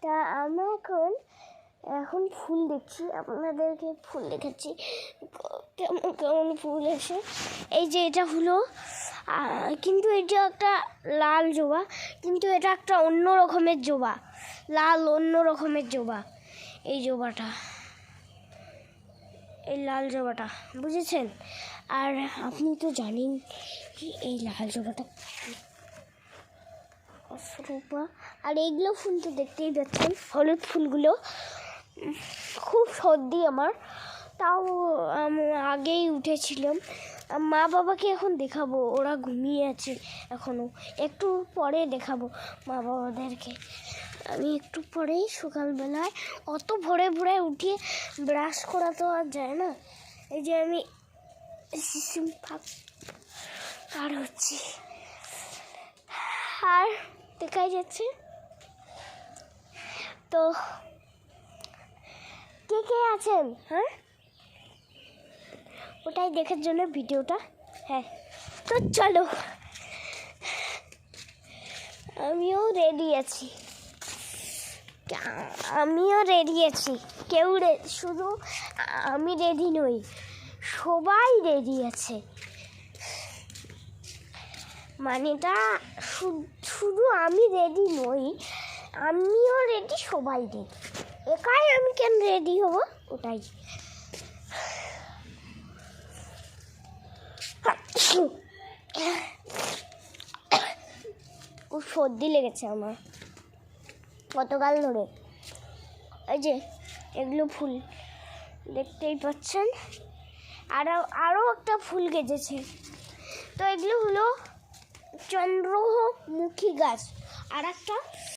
তা আমরা এখন ফুল দেখছি, আপনাদেরকে ফুল দেখাচ্ছি কেমন কেমন ফুল এসে। এই যে এটা হলো, কিন্তু এটা একটা লাল জবা, কিন্তু এটা একটা অন্য রকমের জবা, লাল অন্য রকমের জবা। এই জবাটা, এই লাল জবাটা, বুঝেছেন? আর আপনি তো জানেন কি এই লাল জবাটা অপরূপা। আর এইগুলো ফুল তো দেখতেই পাচ্ছেন, হলুদ ফুলগুলো। খুব সর্দি আমার, তাও আগেই উঠেছিলাম। মা বাবাকে এখন দেখাবো, ওরা ঘুমিয়ে আছে এখনও, একটু পরে দেখাবো মা বাবাদেরকে। আমি একটু পরেই সকালবেলায়, অত ভোরে ভোরে উঠিয়ে ব্রাশ করা তো আর যায় না। এই যে আমি সিসিম পার হচ্ছি, আর দেখাই যাচ্ছে তো কে কে আছেন? হ্যাঁ, ওটাই দেখার জন্য ভিডিওটা। হ্যাঁ, তো চলো, আমিও রেডি আছি, কেউ শুধু আমি রেডি নই, সবাই রেডি আছে। মানেটা শুধু আমি রেডি নই, আমিও রেডি, সবাই রেডি। একাই আমি কেন রেডি হব? ওটাই। খুব সর্দি লেগেছে আমার গতকাল ধরে। এই যে এগুলো ফুল দেখতেই পাচ্ছেন, আরও একটা ফুল গেজেছে। তো এগুলো হলো চন্দ্রমুখী গাছ, আর একটা